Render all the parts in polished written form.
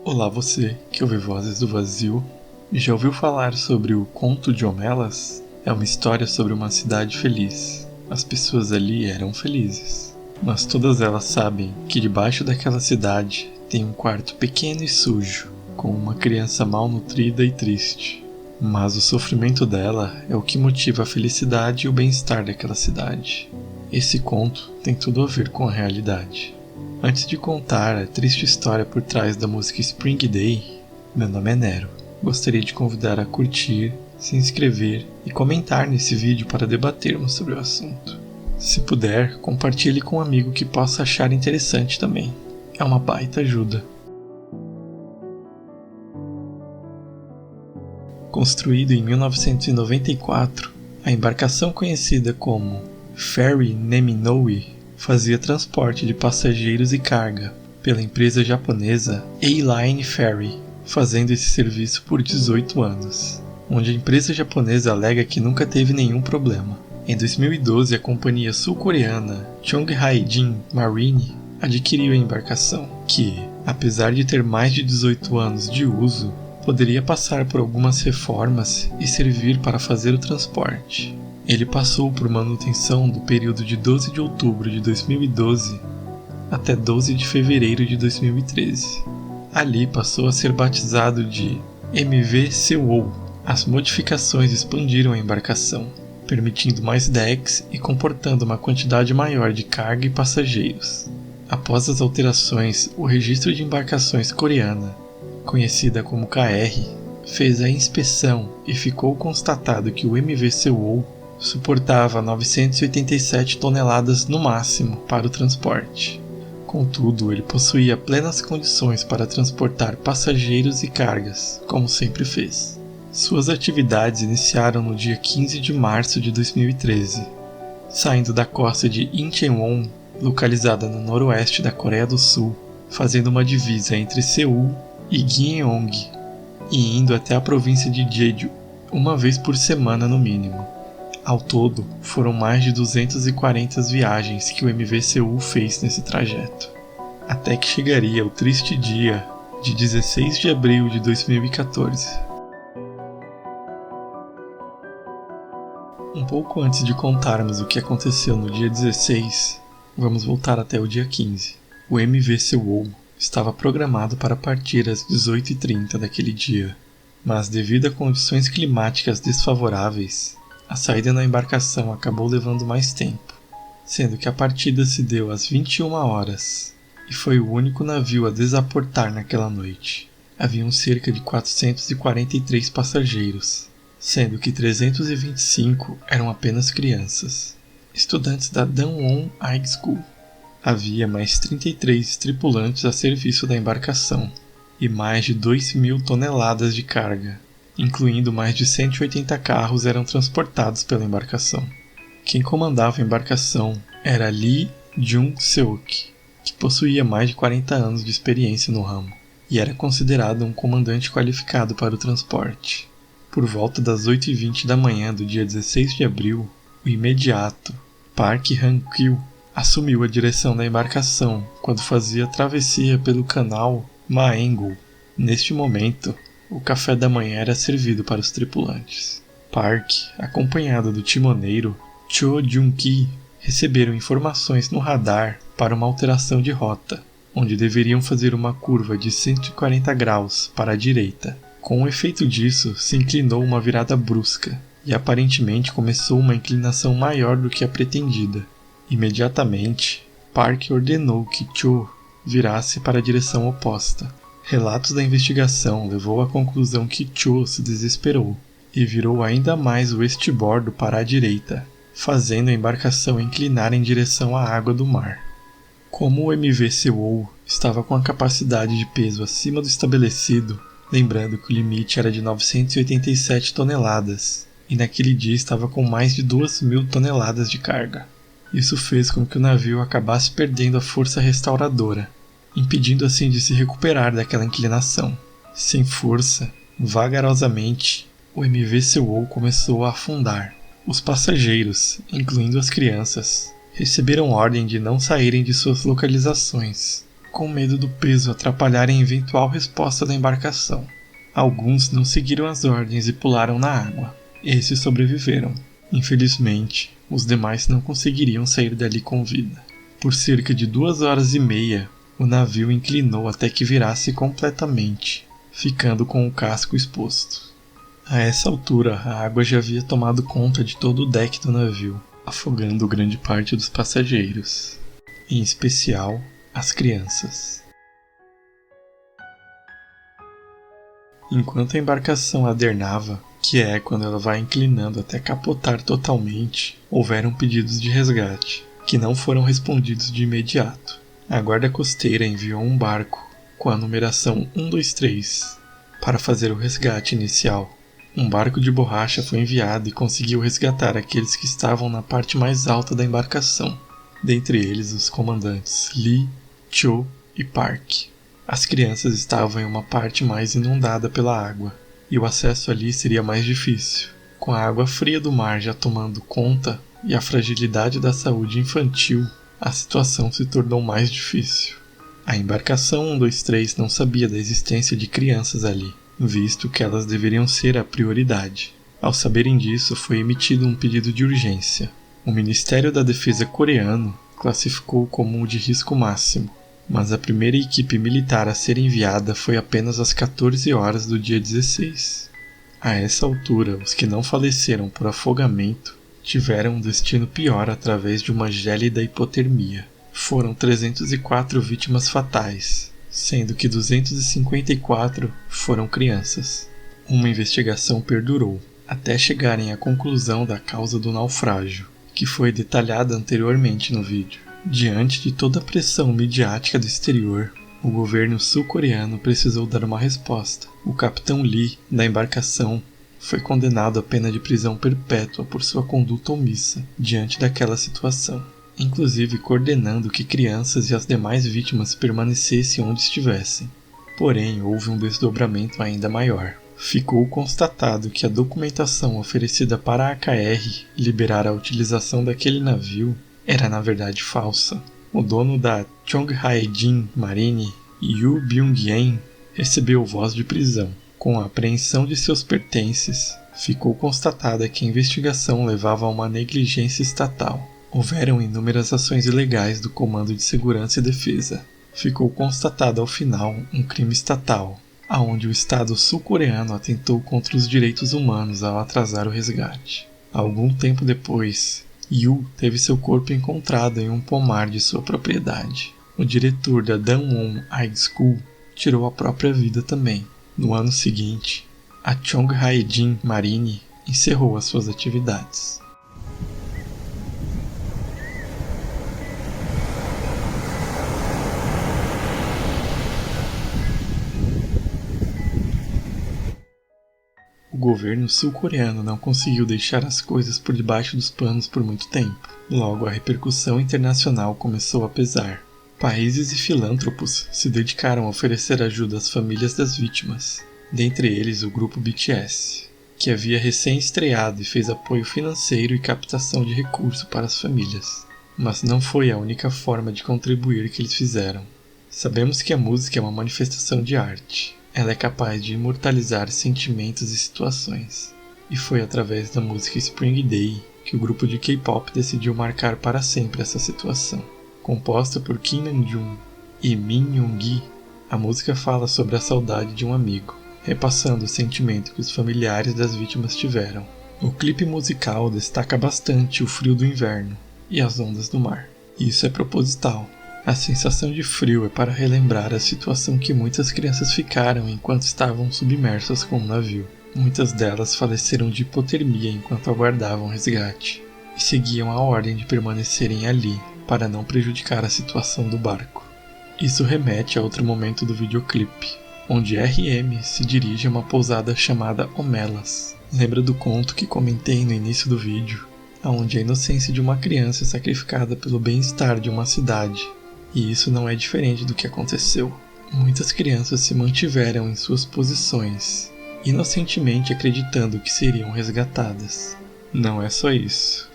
Olá você, que ouve Vozes do Vazio. Já ouviu falar sobre o Conto de Homelas? É uma história sobre uma cidade feliz. As pessoas ali eram felizes. Mas todas elas sabem que debaixo daquela cidade tem um quarto pequeno e sujo, com uma criança mal nutrida e triste. Mas o sofrimento dela é o que motiva a felicidade e o bem-estar daquela cidade. Esse conto tem tudo a ver com a realidade. Antes de contar a triste história por trás da música Spring Day, meu nome é Nero. Gostaria de convidar a curtir, se inscrever e comentar nesse vídeo para debatermos sobre o assunto. Se puder, compartilhe com um amigo que possa achar interessante também. É uma baita ajuda. Construído em 1994, a embarcação conhecida como Ferry Neminoe fazia transporte de passageiros e carga pela empresa japonesa A-Line Ferry, fazendo esse serviço por 18 anos, onde a empresa japonesa alega que nunca teve nenhum problema. Em 2012, a companhia sul-coreana Chonghaejin Marine adquiriu a embarcação, que, apesar de ter mais de 18 anos de uso, poderia passar por algumas reformas e servir para fazer o transporte. Ele passou por manutenção do período de 12 de outubro de 2012 até 12 de fevereiro de 2013. Ali passou a ser batizado de MV Sewol. As modificações expandiram a embarcação, permitindo mais decks e comportando uma quantidade maior de carga e passageiros. Após as alterações, o Registro de Embarcações Coreana, conhecida como KR, fez a inspeção e ficou constatado que o MV Sewol suportava 987 toneladas no máximo para o transporte. Contudo, ele possuía plenas condições para transportar passageiros e cargas, como sempre fez. Suas atividades iniciaram no dia 15 de março de 2013, saindo da costa de Incheon, localizada no noroeste da Coreia do Sul, fazendo uma divisa entre Seul e Gyeong, e indo até a província de Jeju, uma vez por semana no mínimo. Ao todo, foram mais de 240 viagens que o MV Seul fez nesse trajeto, até que chegaria o triste dia de 16 de abril de 2014. Um pouco antes de contarmos o que aconteceu no dia 16, vamos voltar até o dia 15. O MV Sewol estava programado para partir às 18h30 daquele dia, mas devido a condições climáticas desfavoráveis, a saída da embarcação acabou levando mais tempo, sendo que a partida se deu às 21 horas, e foi o único navio a desaportar naquela noite. Haviam cerca de 443 passageiros, sendo que 325 eram apenas crianças, estudantes da Danwon High School. Havia mais 33 tripulantes a serviço da embarcação, e mais de 2.000 toneladas de carga, incluindo mais de 180 carros eram transportados pela embarcação. Quem comandava a embarcação era Lee Jung-seok, que possuía mais de 40 anos de experiência no ramo, e era considerado um comandante qualificado para o transporte. Por volta das 8h20 da manhã do dia 16 de abril, o imediato Park Han-kyu assumiu a direção da embarcação quando fazia a travessia pelo canal Maengo. Neste momento, o café da manhã era servido para os tripulantes. Park, acompanhado do timoneiro Cho Jun-ki, receberam informações no radar para uma alteração de rota, onde deveriam fazer uma curva de 140 graus para a direita. Com o efeito disso, se inclinou uma virada brusca, e aparentemente começou uma inclinação maior do que a pretendida. Imediatamente, Park ordenou que Cho virasse para a direção oposta. Relatos da investigação levou à conclusão que Cho se desesperou e virou ainda mais o estibordo para a direita, fazendo a embarcação inclinar em direção à água do mar. Como o MV Sewol estava com a capacidade de peso acima do estabelecido, lembrando que o limite era de 987 toneladas, e naquele dia estava com mais de 2.000 toneladas de carga. Isso fez com que o navio acabasse perdendo a força restauradora, impedindo assim de se recuperar daquela inclinação. Sem força, vagarosamente, o MV Sewol começou a afundar. Os passageiros, incluindo as crianças, receberam ordem de não saírem de suas localizações, com medo do peso atrapalhar a eventual resposta da embarcação. Alguns não seguiram as ordens e pularam na água. Esses sobreviveram. Infelizmente, os demais não conseguiriam sair dali com vida. Por cerca de 2 horas e meia, o navio inclinou até que virasse completamente, ficando com o casco exposto. A essa altura, a água já havia tomado conta de todo o deck do navio, afogando grande parte dos passageiros, em especial as crianças. Enquanto a embarcação adernava, que é quando ela vai inclinando até capotar totalmente, houveram pedidos de resgate, que não foram respondidos de imediato. A guarda costeira enviou um barco com a numeração 123 para fazer o resgate inicial. Um barco de borracha foi enviado e conseguiu resgatar aqueles que estavam na parte mais alta da embarcação, dentre eles os comandantes Lee, Cho e Park. As crianças estavam em uma parte mais inundada pela água, e o acesso ali seria mais difícil. Com a água fria do mar já tomando conta e a fragilidade da saúde infantil, a situação se tornou mais difícil. A embarcação 123 não sabia da existência de crianças ali, visto que elas deveriam ser a prioridade. Ao saberem disso, foi emitido um pedido de urgência. O Ministério da Defesa coreano classificou como de risco máximo, mas a primeira equipe militar a ser enviada foi apenas às 14 horas do dia 16. A essa altura, os que não faleceram por afogamento tiveram um destino pior através de uma gélida hipotermia. Foram 304 vítimas fatais, sendo que 254 foram crianças. Uma investigação perdurou, até chegarem à conclusão da causa do naufrágio, que foi detalhada anteriormente no vídeo. Diante de toda a pressão midiática do exterior, o governo sul-coreano precisou dar uma resposta. O capitão Lee, da embarcação, foi condenado à pena de prisão perpétua por sua conduta omissa diante daquela situação, inclusive coordenando que crianças e as demais vítimas permanecessem onde estivessem. Porém, houve um desdobramento ainda maior. Ficou constatado que a documentação oferecida para a AKR liberar a utilização daquele navio era na verdade falsa. O dono da Chonghae-jin Marine, Yoo Byung-yeon, recebeu voz de prisão. Com a apreensão de seus pertences, ficou constatada que a investigação levava a uma negligência estatal. Houveram inúmeras ações ilegais do Comando de Segurança e Defesa. Ficou constatado ao final um crime estatal, aonde o Estado sul-coreano atentou contra os direitos humanos ao atrasar o resgate. Algum tempo depois, Yoo teve seu corpo encontrado em um pomar de sua propriedade. O diretor da Danwon High School tirou a própria vida também. No ano seguinte, a Chonghae-jin Marine encerrou as suas atividades. O governo sul-coreano não conseguiu deixar as coisas por debaixo dos panos por muito tempo. Logo, a repercussão internacional começou a pesar. Países e filântropos se dedicaram a oferecer ajuda às famílias das vítimas, dentre eles o grupo BTS, que havia recém-estreado e fez apoio financeiro e captação de recursos para as famílias. Mas não foi a única forma de contribuir que eles fizeram. Sabemos que a música é uma manifestação de arte. Ela é capaz de imortalizar sentimentos e situações. E foi através da música Spring Day que o grupo de K-pop decidiu marcar para sempre essa situação. Composta por Kim Namjoon e Min Yoongi, a música fala sobre a saudade de um amigo, repassando o sentimento que os familiares das vítimas tiveram. O clipe musical destaca bastante o frio do inverno e as ondas do mar. Isso é proposital. A sensação de frio é para relembrar a situação que muitas crianças ficaram enquanto estavam submersas com o navio. Muitas delas faleceram de hipotermia enquanto aguardavam resgate, e seguiam a ordem de permanecerem ali para não prejudicar a situação do barco. Isso remete a outro momento do videoclipe, onde RM se dirige a uma pousada chamada Omelas. Lembra do conto que comentei no início do vídeo, onde a inocência de uma criança é sacrificada pelo bem-estar de uma cidade. E isso não é diferente do que aconteceu. Muitas crianças se mantiveram em suas posições, inocentemente acreditando que seriam resgatadas. Não é só isso.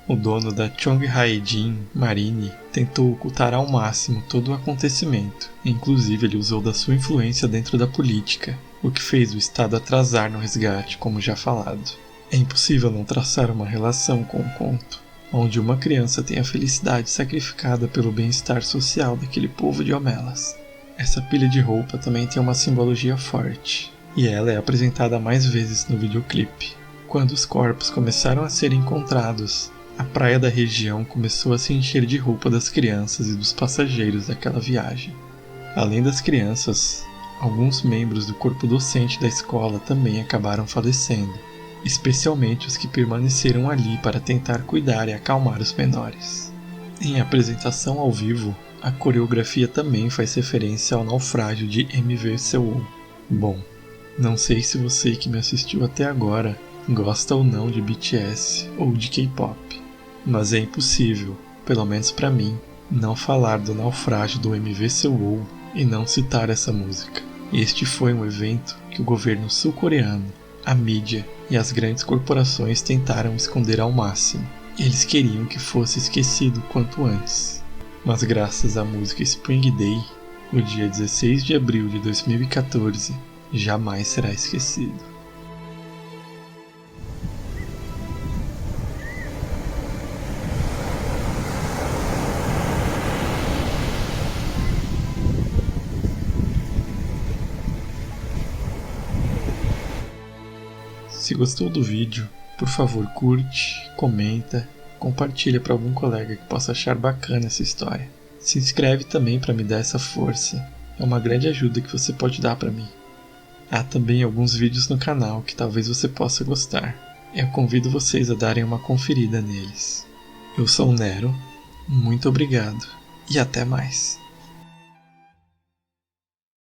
O dono da Chonghaejin Marine tentou ocultar ao máximo todo o acontecimento, inclusive ele usou da sua influência dentro da política, o que fez o Estado atrasar no resgate, como já falado. É impossível não traçar uma relação com o conto, onde uma criança tem a felicidade sacrificada pelo bem-estar social daquele povo de Homelas. Essa pilha de roupa também tem uma simbologia forte, e ela é apresentada mais vezes no videoclipe. Quando os corpos começaram a ser encontrados, a praia da região começou a se encher de roupa das crianças e dos passageiros daquela viagem. Além das crianças, alguns membros do corpo docente da escola também acabaram falecendo, especialmente os que permaneceram ali para tentar cuidar e acalmar os menores. Em apresentação ao vivo, a coreografia também faz referência ao naufrágio de MV Seoul. Bom, não sei se você que me assistiu até agora gosta ou não de BTS ou de K-pop, mas é impossível, pelo menos pra mim, não falar do naufrágio do MV Seoul e não citar essa música. Este foi um evento que o governo sul-coreano, a mídia e as grandes corporações tentaram esconder ao máximo. Eles queriam que fosse esquecido quanto antes. Mas graças à música Spring Day, o dia 16 de abril de 2014 jamais será esquecido. Se gostou do vídeo, por favor curte, comenta, compartilha para algum colega que possa achar bacana essa história. Se inscreve também para me dar essa força, é uma grande ajuda que você pode dar para mim. Há também alguns vídeos no canal que talvez você possa gostar. Eu convido vocês a darem uma conferida neles. Eu sou o Nero, muito obrigado e até mais.